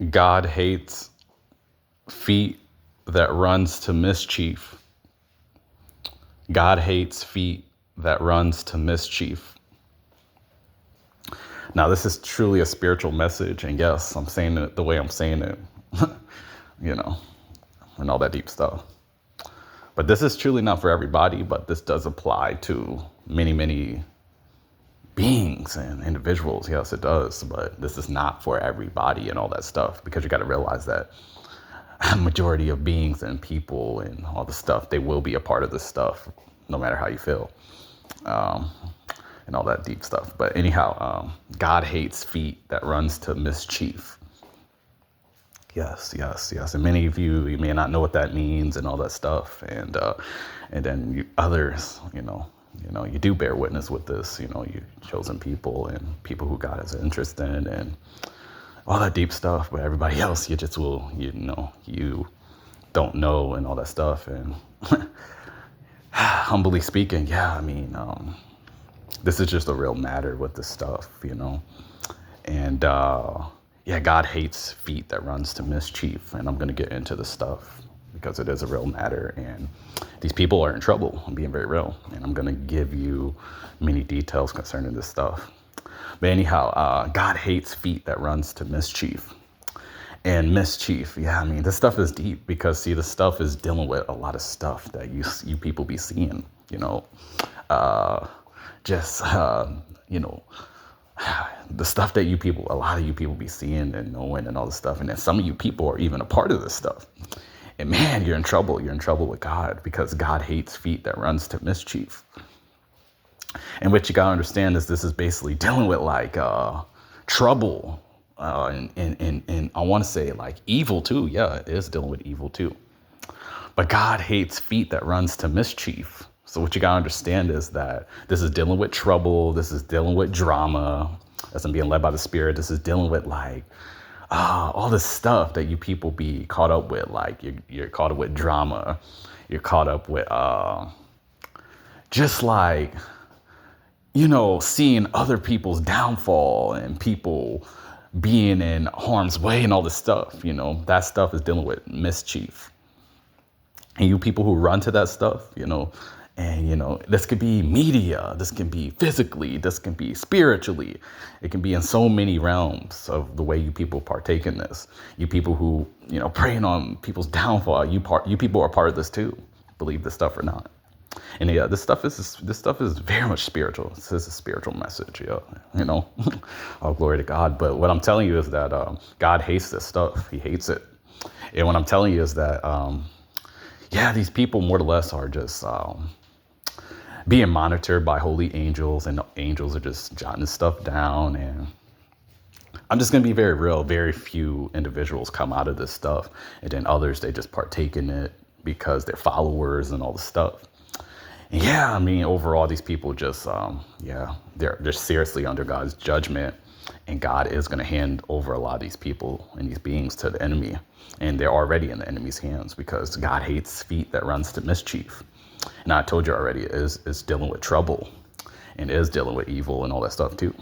God hates feet that runs to mischief. God hates feet that runs to mischief. Now, this is truly a spiritual message, and yes, I'm saying it the way I'm saying it, you know, and all that deep stuff. But this is truly not for everybody, but this does apply to many, many beings and individuals. Yes, it does, but this is not for everybody and all that stuff, because you got to realize that a majority of beings and people and all the stuff, they will be a part of this stuff, no matter how you feel. And all that deep stuff. But anyhow, God hates feet that runs to mischief. Yes, yes, yes. And many of you may not know what that means and all that stuff. And then others, you do bear witness with this. You chosen people and people who God has an interest in and all that deep stuff. But everybody else, you just will, you don't know and all that stuff. And humbly speaking, this is just a real matter with this stuff, And God hates feet that runs to mischief. And I'm going to get into this stuff because it is a real matter. And these people are in trouble. I'm being very real. And I'm going to give you many details concerning this stuff. But anyhow, God hates feet that runs to mischief. And mischief, this stuff is deep because, see, this stuff is dealing with a lot of stuff that you people be seeing, the stuff that a lot of you people be seeing and knowing and all this stuff. And then some of you people are even a part of this stuff. And man, you're in trouble. You're in trouble with God because God hates feet that runs to mischief. And what you got to understand is this is basically dealing with like trouble and I want to say like evil too. Yeah, it is dealing with evil too. But God hates feet that runs to mischief. So what you got to understand is that this is dealing with trouble. This is dealing with drama. As I'm being led by the Spirit, this is dealing with like all this stuff that you people be caught up with. Like you're caught up with drama. You're caught up with just like, seeing other people's downfall and people being in harm's way and all this stuff. That stuff is dealing with mischief. And you people who run to that stuff, and, this could be media, this can be physically, this can be spiritually. It can be in so many realms of the way you people partake in this. You people who, preying on people's downfall, you people are part of this too, believe this stuff or not. And yeah, this stuff is very much spiritual. This is a spiritual message, all glory to God. But what I'm telling you is that God hates this stuff. He hates it. And what I'm telling you is that, these people more or less are just being monitored by holy angels, and the angels are just jotting this stuff down. And I'm just going to be very real. Very few individuals come out of this stuff. And then others, they just partake in it because they're followers and all this stuff. And overall, these people just, they're seriously under God's judgment. And God is going to hand over a lot of these people and these beings to the enemy. And they're already in the enemy's hands because God hates feet that runs to mischief. And I told you already, it's dealing with trouble and is dealing with evil and all that stuff too.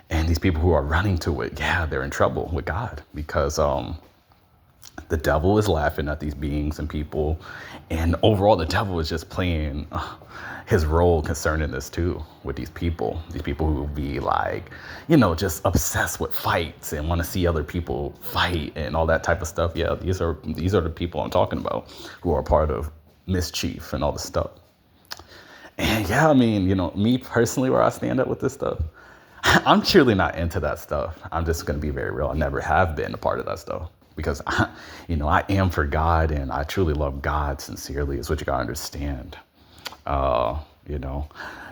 And these people who are running to it, they're in trouble with God because the devil is laughing at these beings and people. And overall, the devil is just playing his role concerning this too with these people who be like, just obsessed with fights and want to see other people fight and all that type of stuff. Yeah, these are the people I'm talking about who are part of mischief and all this stuff. And me personally, where I stand up with this stuff, I'm truly not into that stuff. I'm just going to be very real. I never have been a part of that stuff because, I am for God and I truly love God sincerely is what you got to understand.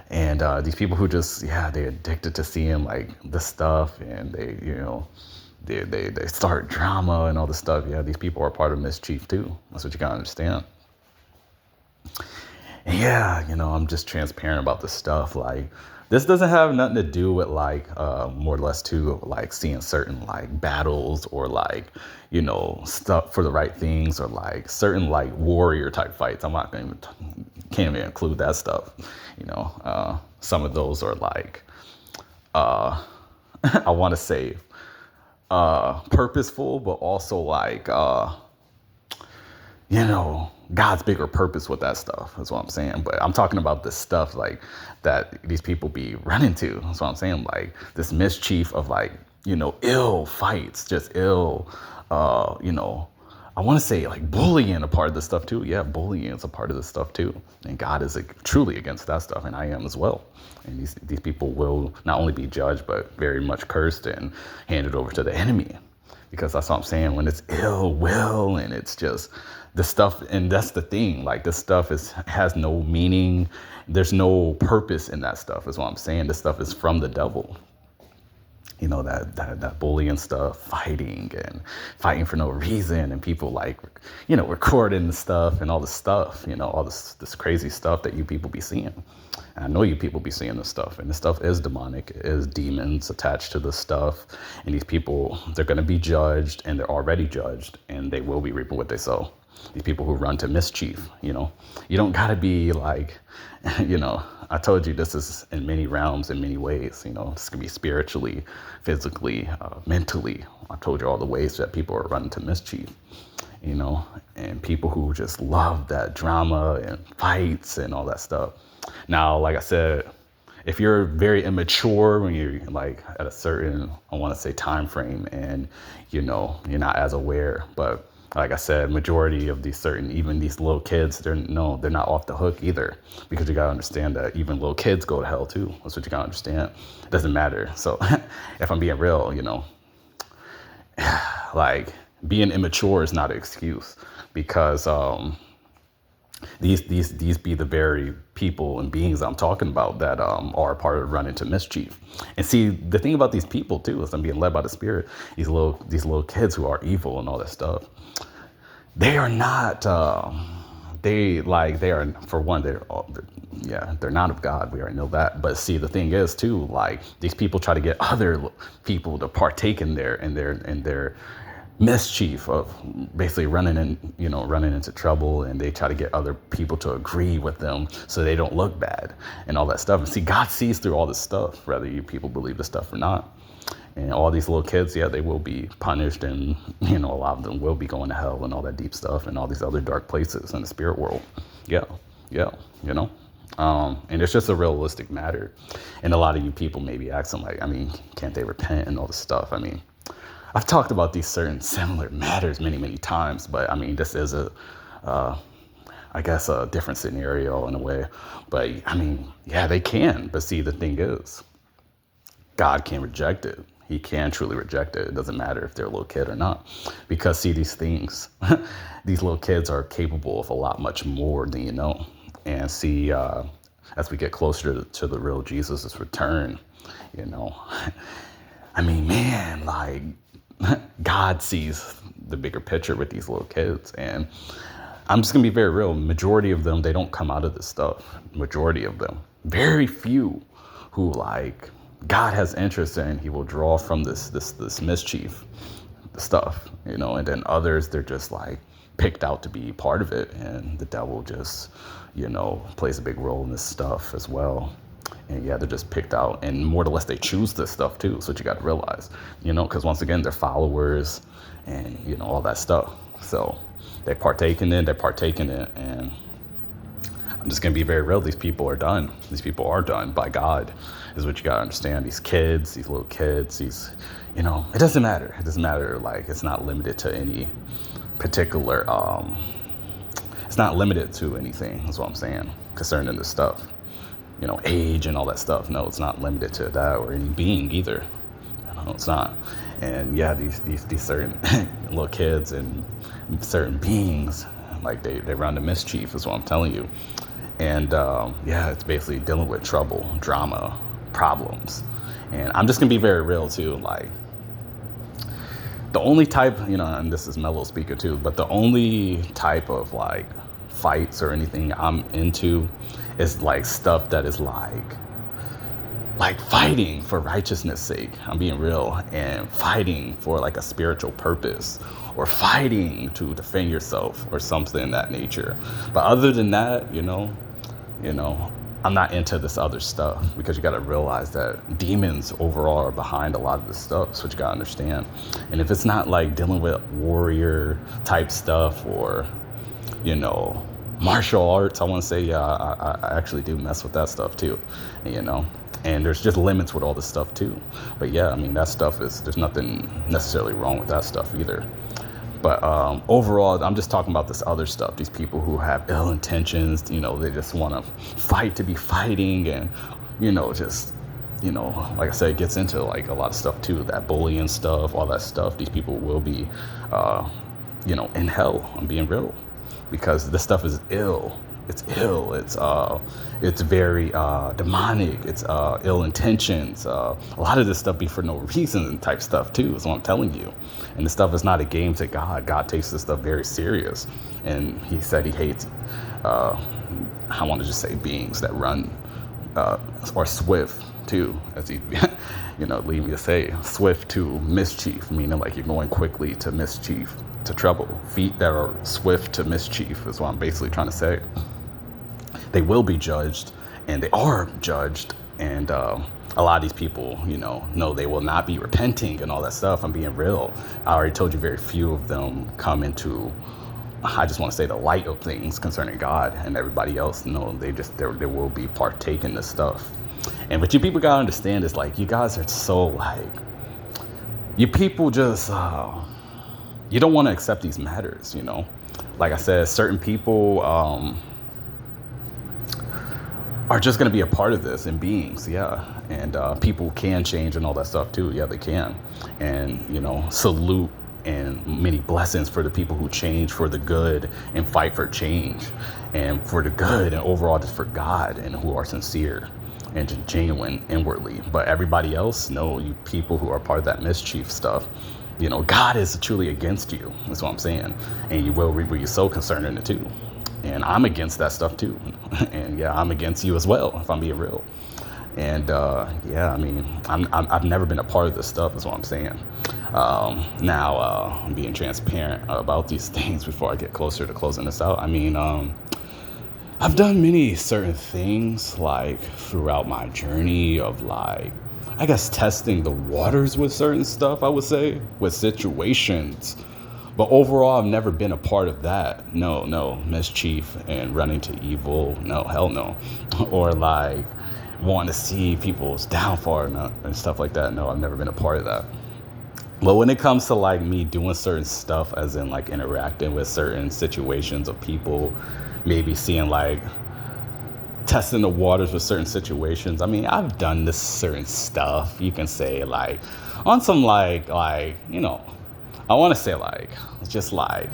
And these people who just, they're addicted to seeing like this stuff and they start drama and all this stuff. Yeah, these people are part of mischief too. That's what you got to understand. And I'm just transparent about this stuff. Like, this doesn't have nothing to do with like, more or less to like seeing certain like battles or like, stuff for the right things or like certain like warrior type fights. I'm not going to can't even include that stuff. Some of those are like, I want to say purposeful, but also like God's bigger purpose with that stuff is what I'm saying. But I'm talking about this stuff like that these people be running to. That's what I'm saying. Like this mischief of like, ill fights, just ill, I want to say like bullying a part of this stuff too. Yeah, bullying is a part of this stuff too. And God is like, truly against that stuff. And I am as well. And these people will not only be judged, but very much cursed and handed over to the enemy. Because that's what I'm saying, when it's ill will and it's just the stuff, and that's the thing, like this stuff has no meaning. There's no purpose in that stuff is what I'm saying. This stuff is from the devil. That bullying stuff, fighting for no reason, and people like, recording the stuff and all this stuff, all this crazy stuff that you people be seeing. And I know you people be seeing this stuff, and this stuff is demonic. It is demons attached to this stuff. And these people, they're going to be judged, and they're already judged, and they will be reaping what they sow. These people who run to mischief, you don't got to be like, I told you this is in many realms, in many ways. This can be spiritually, physically, mentally. I told you all the ways that people are running to mischief, and people who just love that drama and fights and all that stuff. Now, like I said, if you're very immature when you're like at a certain, I want to say, time frame, and you're not as aware, but like I said, majority of even these little kids, they're not off the hook either, because you gotta understand that even little kids go to hell too. That's what you gotta understand. It doesn't matter. So if I'm being real, like being immature is not an excuse, because these be the very people and beings I'm talking about that are a part of running to mischief. And see, the thing about these people too is I'm being led by the Spirit. These little kids who are evil and all that stuff. They are not. They are, for one. They're not of God. We already know that. But see, the thing is too, like these people try to get other people to partake in their mischief of basically running into trouble, and they try to get other people to agree with them so they don't look bad and all that stuff. And see, God sees through all this stuff, whether you people believe this stuff or not. And all these little kids, yeah, they will be punished, and a lot of them will be going to hell and all that deep stuff and all these other dark places in the spirit world. Yeah, and it's just a realistic matter. And a lot of you people may be asking, like, can't they repent and all this stuff? I've talked about these certain similar matters many, many times, but this is I guess a different scenario in a way. But yeah, they can. But see, the thing is, God can reject it. He can truly reject it. It doesn't matter if they're a little kid or not. Because see, these things, these little kids are capable of a lot much more than you know. And see, as we get closer to the real Jesus' return, man, like God sees the bigger picture with these little kids. And I'm just going to be very real. Majority of them, they don't come out of this stuff. Majority of them. Very few who like God has interest in, he will draw from this mischief stuff, and then others, they're just like picked out to be part of it, and the devil just, plays a big role in this stuff as well. And yeah, they're just picked out, and more or less they choose this stuff too. So what you got to realize, because once again, they're followers and, all that stuff. So they partake in it, and I'm just going to be very real. These people are done. These people are done by God, is what you got to understand. These kids, these little kids, it doesn't matter. It doesn't matter. Like, it's not limited to any particular, it's not limited to anything, is what I'm saying, concerning this stuff. Age and all that stuff. No, it's not limited to that or any being either. No, it's not. And yeah, these certain little kids and certain beings, like they run the mischief, is what I'm telling you. And yeah, it's basically dealing with trouble, drama, problems. And I'm just gonna be very real too. Like, the only type, and this is mellow speaker too, but the only type of like fights or anything I'm into is like stuff that is like fighting for righteousness' sake. I'm being real, and fighting for like a spiritual purpose, or fighting to defend yourself or something in that nature. But other than that, I'm not into this other stuff, because you got to realize that demons overall are behind a lot of this stuff. So what you got to understand. And if it's not like dealing with warrior type stuff, or, you know, martial arts, I want to say, yeah, I actually do mess with that stuff too, you know. And there's just limits with all this stuff too. But yeah, I mean, that stuff there's nothing necessarily wrong with that stuff either. But overall, I'm just talking about this other stuff. These people who have ill intentions, you know, they just want to fight to be fighting, and, you know, just, you know, like I said, it gets into like a lot of stuff too, that bullying stuff, all that stuff. These people will be, you know, in hell. I'm being real, because this stuff is ill. It's ill. It's very demonic. It's ill intentions. A lot of this stuff be for no reason type stuff too, is what I'm telling you. And this stuff is not a game to God. God takes this stuff very serious. And he said he hates, I want to just say, beings that run, or swift too, as he, you know, lead me to say, swift to mischief, meaning like you're going quickly to mischief, to trouble. Feet that are swift to mischief is what I'm basically trying to say. They will be judged, and they are judged. And a lot of these people, you know, no, they will not be repenting and all that stuff. I'm being real. I already told you very few of them come into, I just want to say, the light of things concerning God. And everybody else, no, they will be partaking this stuff. And what you people gotta understand is, like, you guys are so, like, you people just, you don't want to accept these matters, you know. Like I said, certain people are just going to be a part of this, and beings, yeah. And people can change and all that stuff too. Yeah, they can. And, you know, salute and many blessings for the people who change for the good and fight for change and for the good, and overall just for God, and who are sincere and just genuine inwardly. But everybody else, no, you people who are part of that mischief stuff, you know, God is truly against you. That's what I'm saying. And you will reap what you sow concerning it too. And I'm against that stuff too. And yeah, I'm against you as well, if I'm being real. And yeah, I mean, I've never been a part of this stuff, is what I'm saying. Now, I'm being transparent about these things before I get closer to closing this out. I mean, I've done many certain things, like, throughout my journey of, like, I guess, testing the waters with certain stuff, I would say, with situations. But overall, I've never been a part of that. No, mischief and running to evil. No, hell no. Or like wanting to see people's downfall and stuff like that. No, I've never been a part of that. But when it comes to like me doing certain stuff, as in like interacting with certain situations of people, maybe seeing like testing the waters with certain situations. I mean, I've done this certain stuff, you can say, like on some like, you know, I want to say like, just like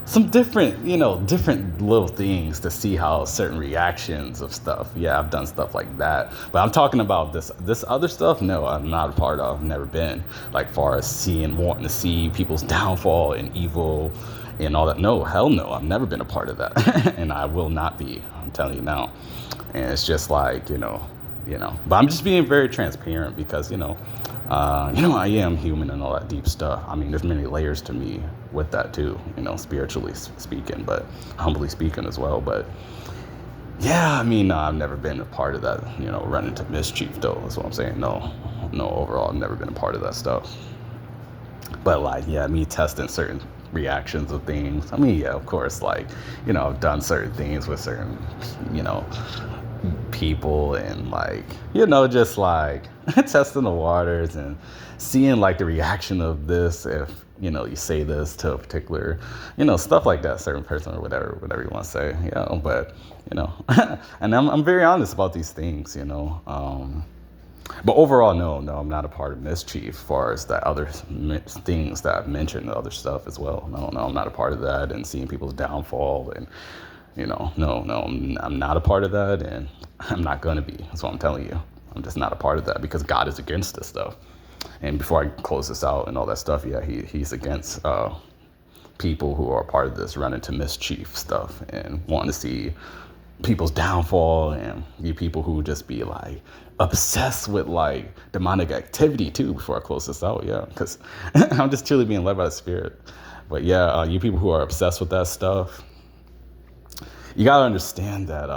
some different, you know, different little things to see how certain reactions of stuff. Yeah, I've done stuff like that. But I'm talking about this other stuff. No, I'm not a part of. I've never been, like, far as wanting to see people's downfall and evil and all that. No, hell no. I've never been a part of that. And I will not be. I'm telling you now. And it's just like, you know, but I'm just being very transparent because, you know, I am human and all that deep stuff. I mean, there's many layers to me with that too, you know, spiritually speaking, but humbly speaking as well. But yeah, I mean, I've never been a part of that, you know, running to mischief though. That's what I'm saying. No, overall, I've never been a part of that stuff. But like, yeah, me testing certain reactions of things. I mean, yeah, of course, like, you know, I've done certain things with certain, you know, people and like, you know, just like testing the waters and seeing like the reaction of this, if, you know, you say this to a particular, you know, stuff like that, certain person or whatever you want to say, you know. But, you know, and I'm very honest about these things, you know. But overall, no, I'm not a part of mischief as far as the other things that I've mentioned, the other stuff as well. No, I'm not a part of that, and seeing people's downfall and, you know, no, I'm not a part of that, and I'm not going to be. That's what I'm telling you. I'm just not a part of that because God is against this stuff. And before I close this out and all that stuff, yeah, he's against people who are part of this running to mischief stuff and wanting to see people's downfall, and you people who just be like obsessed with like demonic activity too. Before I close this out, yeah, because I'm just truly being led by the Spirit. But yeah, you people who are obsessed with that stuff, you gotta understand that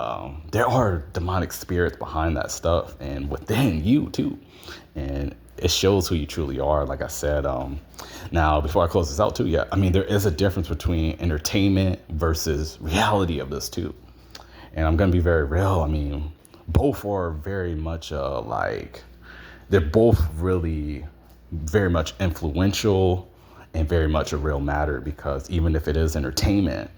there are demonic spirits behind that stuff and within you too, and it shows who you truly are. Like I said, now before I close this out too, yeah, I mean there is a difference between entertainment versus reality of this too, and I'm gonna be very real. I mean, both are very much like they're both really very much influential and very much a real matter, because even if it is entertainment,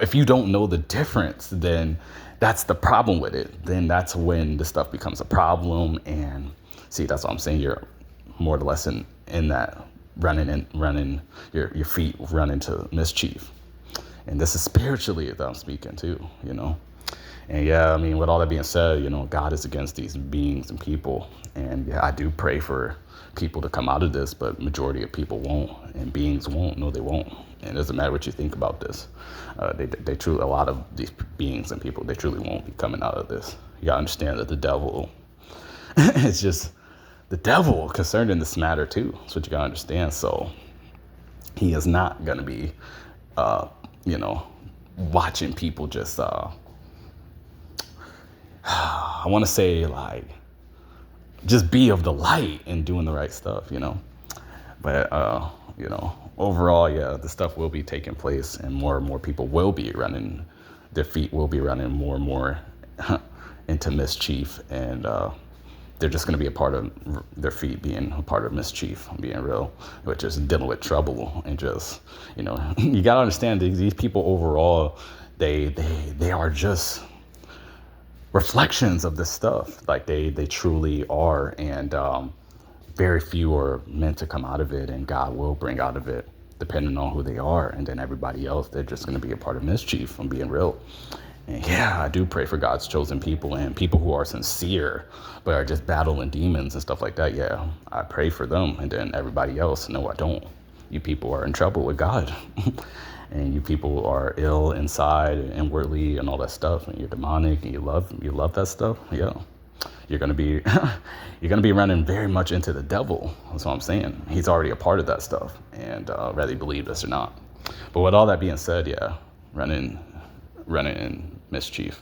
if you don't know the difference, then that's the problem with it. Then that's when the stuff becomes a problem. And see, that's what I'm saying. You're more or less in that running your feet run into mischief. And this is spiritually that I'm speaking too. And yeah, I mean, with all that being said, God is against these beings and people. And yeah, I do pray for people to come out of this, but majority of people won't, and beings won't. No, they won't. And it doesn't matter what you think about this. They truly, a lot of these beings and people, they truly won't be coming out of this. You gotta understand that the devil is just the devil concerned in this matter too. That's what you gotta understand. So he is not gonna be, watching people just, I want to say like just be of the light and doing the right stuff. But overall, yeah, the stuff will be taking place, and more people will be running. Their feet will be running more and more into mischief, and they're just going to be a part of their feet being a part of mischief, being real, which is dealing with trouble and just you got to understand these people overall, they are just reflections of this stuff. Like they truly are, and very few are meant to come out of it, and God will bring out of it depending on who they are. And then everybody else, they're just going to be a part of mischief. I'm being real. And yeah, I do pray for God's chosen people and people who are sincere but are just battling demons and stuff like that. Yeah, I pray for them. And then everybody else, no, I don't. You people are in trouble with God. And you people are ill inside and inwardly and all that stuff, and you're demonic and you love that stuff. Yeah, you're gonna be running very much into the devil. That's what I'm saying. He's already a part of that stuff, and whether you believe this or not. But with all that being said, yeah, running in mischief.